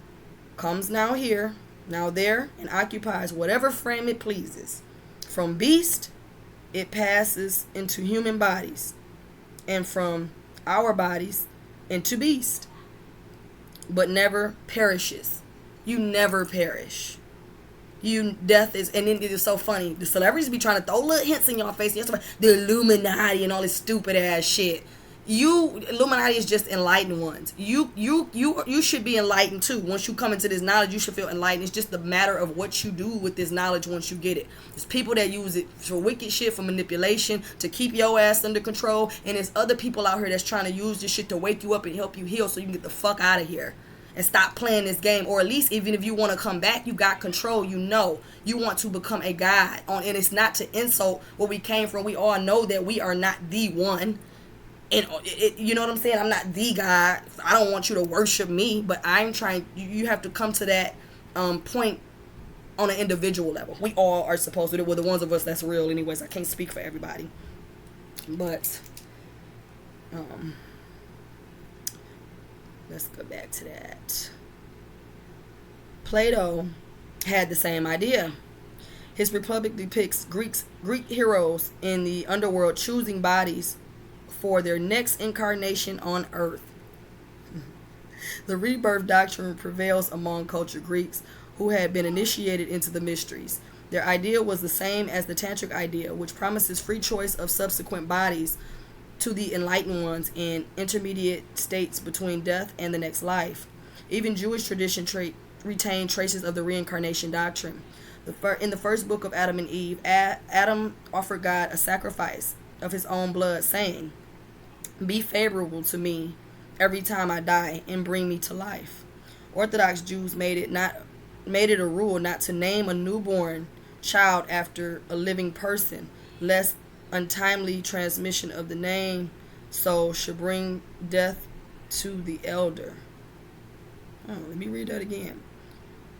comes now here, now there, and occupies whatever frame it pleases. From beast, it passes into human bodies, and from our bodies into beast, but never perishes. You never perish. Death is, and then it is so funny. The celebrities be trying to throw little hints in your face. The Illuminati and all this stupid ass shit. Illuminati is just enlightened ones. You should be enlightened too. Once you come into this knowledge, you should feel enlightened. It's just a matter of what you do with this knowledge once you get it. There's people that use it for wicked shit, for manipulation, to keep your ass under control. And there's other people out here that's trying to use this shit to wake you up and help you heal so you can get the fuck out of here. And stop playing this game. Or at least even if you want to come back, you got control. You know you want to become a god. And it's not to insult where we came from. We all know that we are not the one. And you know what I'm saying? I'm not the God. I don't want you to worship me. But I'm trying. You have to come to that point on an individual level. We all are supposed to do it. Well, the ones of us that's real anyways. I can't speak for everybody. But let's go back to that. Plato had the same idea. His Republic depicts Greek heroes in the underworld choosing bodies for their next incarnation on Earth. The rebirth doctrine prevails among cultured Greeks who had been initiated into the mysteries. Their idea was the same as the Tantric idea, which promises free choice of subsequent bodies to the enlightened ones in intermediate states between death and the next life. Even Jewish tradition retained traces of the reincarnation doctrine. In the first book of Adam and Eve, Adam offered God a sacrifice of his own blood, saying, "Be favorable to me every time I die and bring me to life." Orthodox Jews made it a rule not to name a newborn child after a living person, lest untimely transmission of the name soul should bring death to the elder. Let me read that again.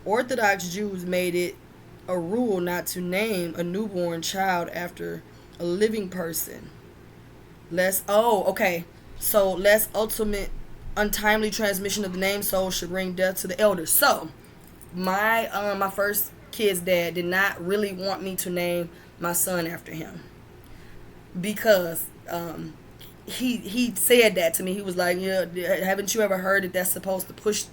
Orthodox Jews made it a rule not to name a newborn child after a living person, Okay. So less ultimate untimely transmission of the name soul should bring death to the elders. So my first kid's dad did not really want me to name my son after him because he said that to me. He was like, "Yeah, haven't you ever heard that that's supposed to push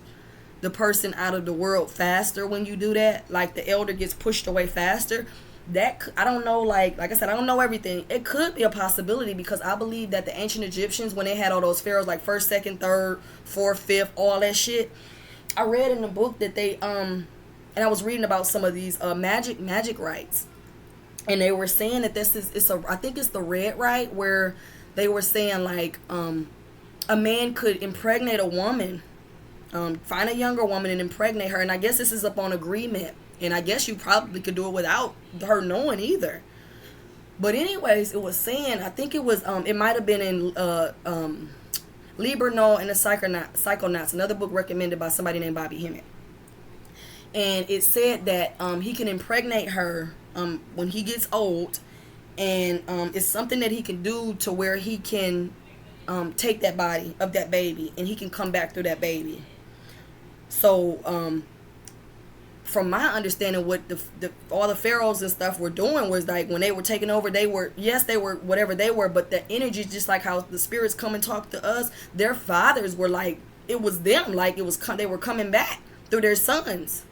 the person out of the world faster when you do that? Like the elder gets pushed away faster." That I don't know. Like I said, I don't know everything. It could be a possibility because I believe that the ancient Egyptians, when they had all those pharaohs, like first, second, third, fourth, fifth, all that shit. I read in the book that they and I was reading about some of these magic rites, and they were saying that I think it's the red rite where they were saying like a man could impregnate a woman, find a younger woman and impregnate her, and I guess this is upon agreement, and I guess you probably could do it without her knowing either. But anyways, it was saying, I think it was it might have been in Liber No and the Psychonauts, another book recommended by somebody named Bobby Hemmett. And it said that he can impregnate her when he gets old, and it's something that he can do to where he can take that body of that baby and he can come back through that baby. So from my understanding, what all the pharaohs and stuff were doing was like when they were taking over, they were whatever they were, but the energy, just like how the spirits come and talk to us, their fathers were like, it was them, like they were coming back through their sons.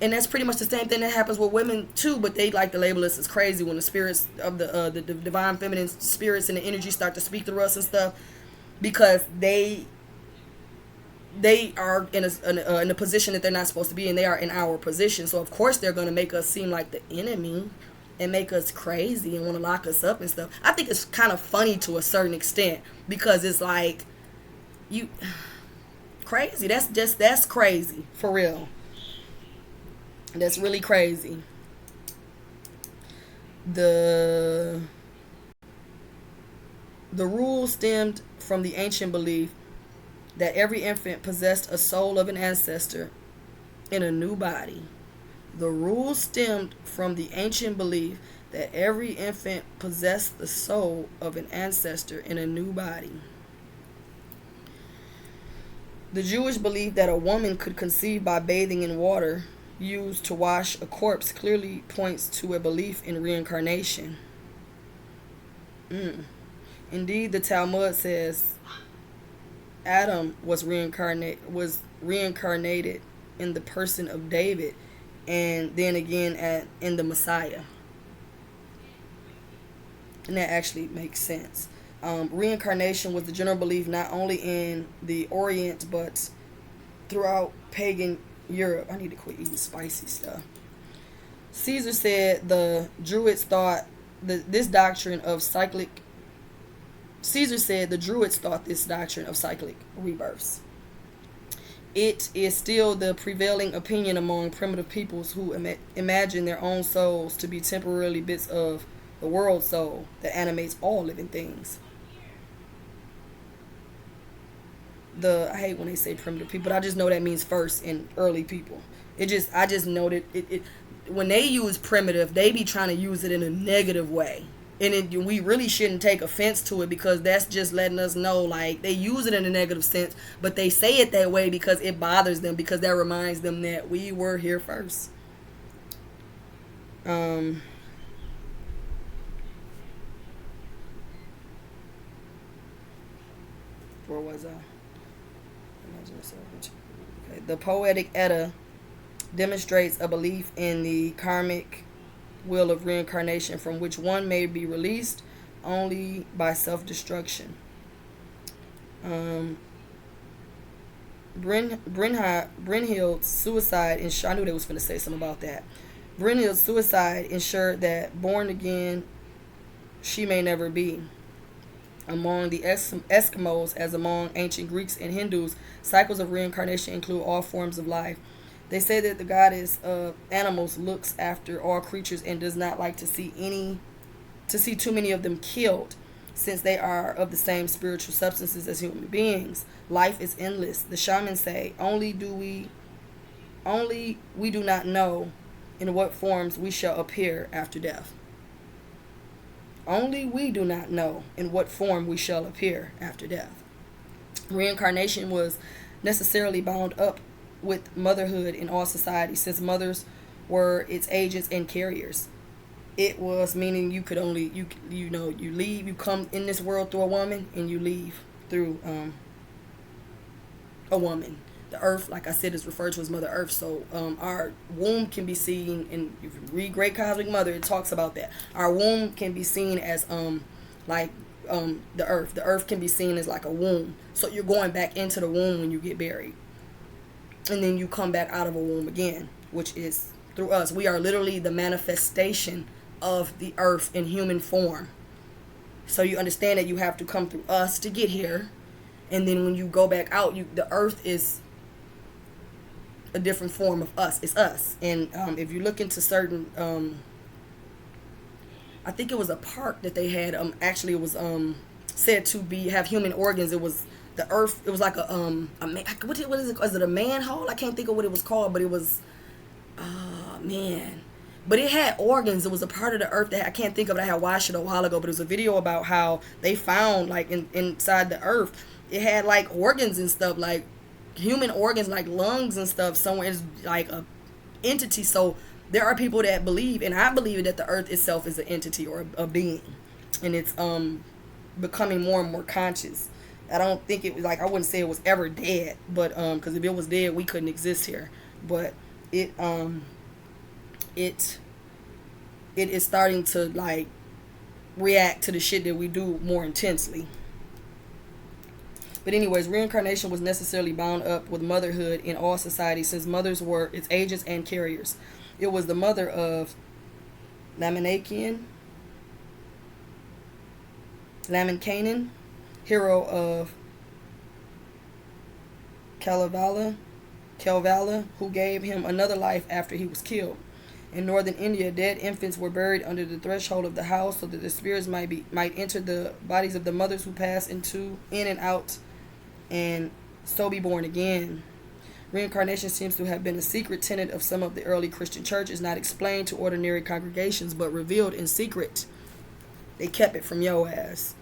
And that's pretty much the same thing that happens with women too, but they like to label us as crazy when the spirits of the divine feminine spirits and the energy start to speak through us and stuff, because they are in a position that they're not supposed to be in. They are in our position, so of course they're going to make us seem like the enemy and make us crazy and want to lock us up and stuff. I think it's kind of funny to a certain extent, because it's like, you crazy. That's crazy for real. That's really crazy. The rule stemmed from the ancient belief that every infant possessed a soul of an ancestor in a new body. The rule stemmed from the ancient belief that every infant possessed the soul of an ancestor in a new body. The Jewish belief that a woman could conceive by bathing in water used to wash a corpse clearly points to a belief in reincarnation. Indeed, the Talmud says Adam was reincarnated in the person of David, and then again in the Messiah. And that actually makes sense. Reincarnation was the general belief not only in the Orient but throughout pagan Europe. I need to quit eating spicy stuff. Caesar said the Druids thought this doctrine of cyclic. Caesar said the Druids thought this doctrine of cyclic rebirths. It is still the prevailing opinion among primitive peoples who imagine their own souls to be temporarily bits of the world soul that animates all living things. I hate when they say primitive people, but I just know that means first and early people. I just know that when they use primitive, they be trying to use it in a negative way. And we really shouldn't take offense to it, because that's just letting us know, like, they use it in a negative sense, but they say it that way because it bothers them, because that reminds them that we were here first. Where was I? Okay. The Poetic Edda demonstrates a belief in the karmic will of reincarnation, from which one may be released only by self-destruction. Brynhild's suicide, and I knew they was going to say something about that. Brynhild's suicide ensured that born again she may never be. Among the Eskimos, as among ancient Greeks and Hindus, cycles of reincarnation include all forms of life. They say that the goddess of animals looks after all creatures and does not like to see too many of them killed, since they are of the same spiritual substances as human beings. Life is endless. The shamans say, only we do not know in what forms we shall appear after death. Only we do not know in what form we shall appear after death. Reincarnation was necessarily bound up with motherhood in all societies, since mothers were its agents and carriers. It was meaning you could only you leave, you come in this world through a woman and you leave through a woman. The earth, like I said, is referred to as Mother Earth. So our womb can be seen, and if you read Great Cosmic Mother, it talks about that. Our womb can be seen as like the earth. The earth can be seen as like a womb. So you're going back into the womb when you get buried, and then you come back out of a womb again, which is through us. We are literally the manifestation of the earth in human form. So you understand that you have to come through us to get here, and then when you go back out, the earth is a different form of us. It's us. And if you look into certain I think it was a park that they had actually it was said to be have human organs. It was the earth. It was like a what is it? Is it a manhole? I can't think of what it was called, but it was man. But it had organs. It was a part of the earth that I can't think of it. I had watched it a while ago, but it was a video about how they found like inside the earth, it had like organs and stuff, like human organs, like lungs and stuff. Somewhere it's like a entity. So there are people that believe, and I believe, that the earth itself is an entity or a being, and it's becoming more and more conscious. I don't think it was like, I wouldn't say it was ever dead, but because if it was dead, we couldn't exist here. But it is starting to like react to the shit that we do more intensely. But anyways, reincarnation was necessarily bound up with motherhood in all societies, since mothers were its agents and carriers. It was the mother of Lamentakian, hero of Kalevala, who gave him another life after he was killed. In northern India, dead infants were buried under the threshold of the house so that the spirits might enter the bodies of the mothers who passed in and out, and so be born again. Reincarnation seems to have been a secret tenet of some of the early Christian churches, not explained to ordinary congregations, but revealed in secret. They kept it from your ass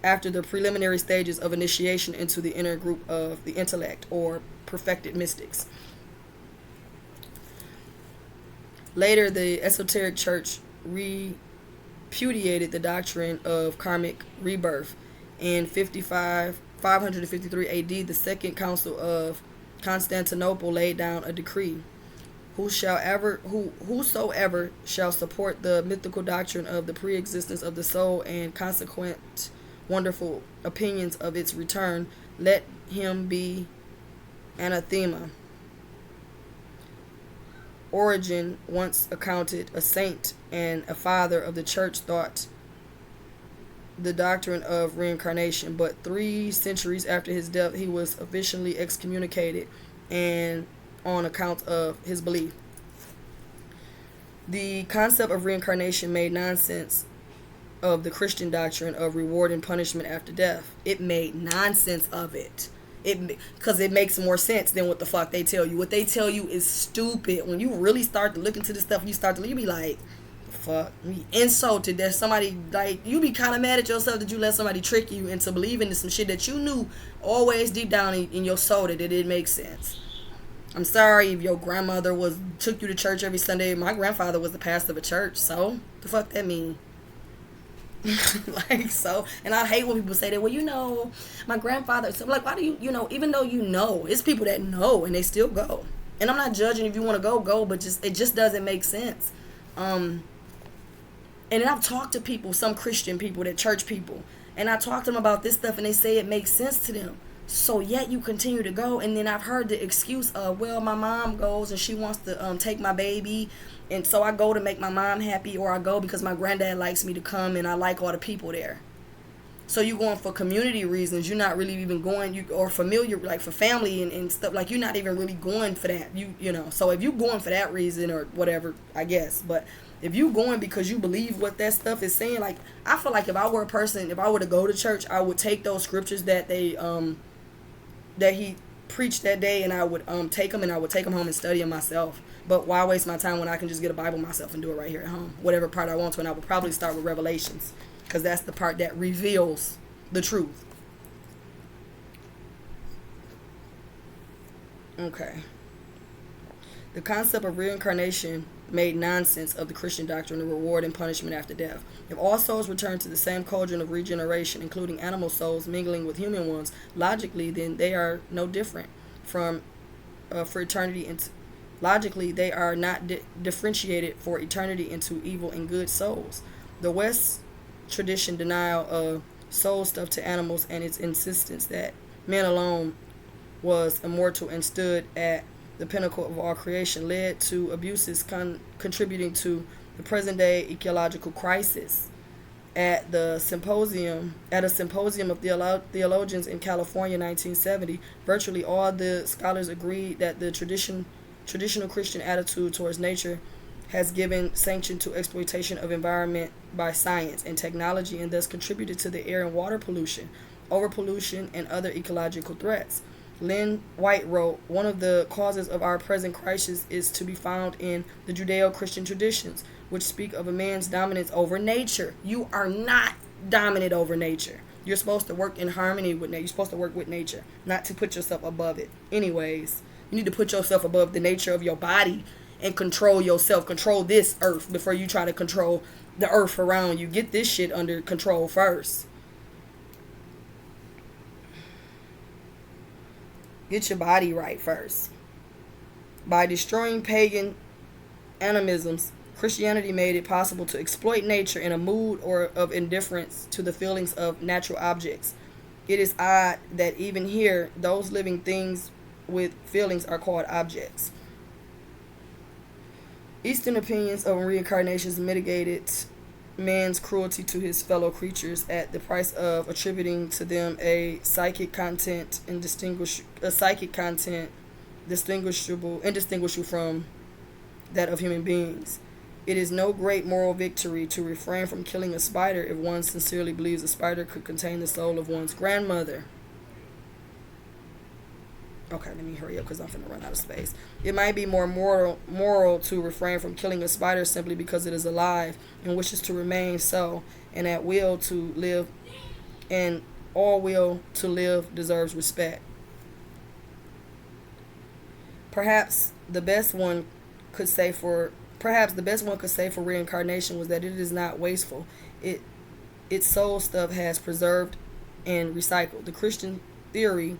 after the preliminary stages of initiation into the inner group of the intellect or perfected mystics. Later, the esoteric church repudiated the doctrine of karmic rebirth. In 553 AD, the Second Council of Constantinople laid down a decree: whosoever shall support the mythical doctrine of the pre-existence of the soul and consequent wonderful opinions of its return, let him be anathema. Origen, once accounted a saint and a father of the church, thought the doctrine of reincarnation, but 3 centuries after his death he was officially excommunicated and on account of his belief. The concept of reincarnation made nonsense of the Christian doctrine of reward and punishment after death. It made nonsense of it. Because it makes more sense than what the fuck they tell you. What they tell you is stupid. When you really start to look into this stuff, you be like, fuck, you be insulted that somebody, like, you be kind of mad at yourself that you let somebody trick you into believing in some shit that you knew always deep down in your soul that it didn't make sense. I'm sorry if your grandmother took you to church every Sunday. My grandfather was the pastor of a church, so the fuck that mean? Like, so, and I hate when people say that, well, my grandfather, so like, why do you even though it's people that know and they still go. And I'm not judging. If you want to go, but it just doesn't make sense. And then I've talked to people, some Christian people, that church people, and I talk to them about this stuff and they say it makes sense to them. So yet you continue to go. And then I've heard the excuse of, well, my mom goes and she wants to take my baby, and so I go to make my mom happy, or I go because my granddad likes me to come and I like all the people there. So you're going for community reasons. You're not really even going, or familiar, like for family and stuff. Like, you're not even really going for that. So if you're going for that reason or whatever, I guess. But if you're going because you believe what that stuff is saying, like, I feel like if I were a person, if I were to go to church, I would take those scriptures that that he preached that day, and I would take them home and study them myself. But why waste my time when I can just get a Bible myself and do it right here at home, whatever part I want to? And I would probably start with Revelations. because that's the part that reveals the truth. Okay. The concept of reincarnation made nonsense of the Christian doctrine of reward and punishment after death. If all souls return to the same cauldron of regeneration, including animal souls mingling with human ones, logically, then they are no different from for eternity. Logically, they are not differentiated for eternity into evil and good souls. The West tradition denial of soul stuff to animals and its insistence that man alone was immortal and stood at the pinnacle of all creation led to abuses contributing to the present-day ecological crisis. At a symposium of theologians in California, 1970, virtually all the scholars agreed that the traditional Christian attitude towards nature has given sanction to exploitation of environment by science and technology, and thus contributed to the air and water pollution, overpollution, and other ecological threats. Lynn White wrote, one of the causes of our present crisis is to be found in the Judeo-Christian traditions, which speak of a man's dominance over nature. You are not dominant over nature. You're supposed to work in harmony with nature. You're supposed to work with nature, not to put yourself above it. Anyways, you need to put yourself above the nature of your body and control yourself. Control this earth before you try to control the earth around you. Get this shit under control first. Get your body right first. By destroying pagan animisms, Christianity made it possible to exploit nature in a mood or of indifference to the feelings of natural objects. It is odd that even here, those living things with feelings are called objects. Eastern opinions of reincarnations mitigated man's cruelty to his fellow creatures at the price of attributing to them a psychic content indistinguishable from that of human beings. It is no great moral victory to refrain from killing a spider if one sincerely believes a spider could contain the soul of one's grandmother. Okay, let me hurry up because I'm finna run out of space. It might be more moral to refrain from killing a spider simply because it is alive and wishes to remain so, and at will to live, and all will to live deserves respect. Perhaps the best one could say for reincarnation was that it is not wasteful. Its soul stuff has preserved and recycled. The Christian theory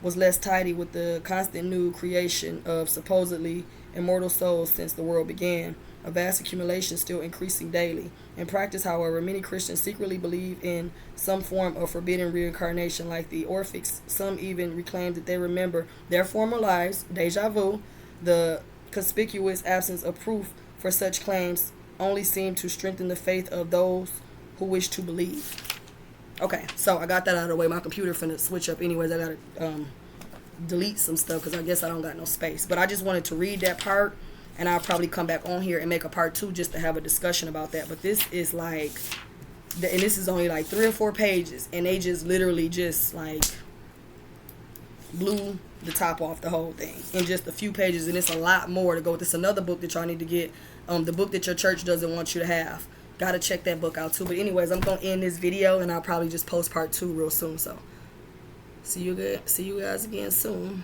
was less tidy with the constant new creation of supposedly immortal souls since the world began, a vast accumulation still increasing daily. In practice, however, many Christians secretly believe in some form of forbidden reincarnation. Like the Orphics, some even reclaim that they remember their former lives, deja vu. The conspicuous absence of proof for such claims only seem to strengthen the faith of those who wish to believe. Okay, so I got that out of the way. My computer finna switch up anyways. I gotta delete some stuff because I guess I don't got no space. But I just wanted to read that part, and I'll probably come back on here and make a part 2 just to have a discussion about that. But this is like, and this is only like 3 or 4 pages, and they just literally just like blew the top off the whole thing in just a few pages, and it's a lot more to go with. This another book that y'all need to get, the book that your church doesn't want you to have. Gotta check that book out too. But anyways, I'm gonna end this video, and I'll probably just post part 2 real soon. So see you guys again soon.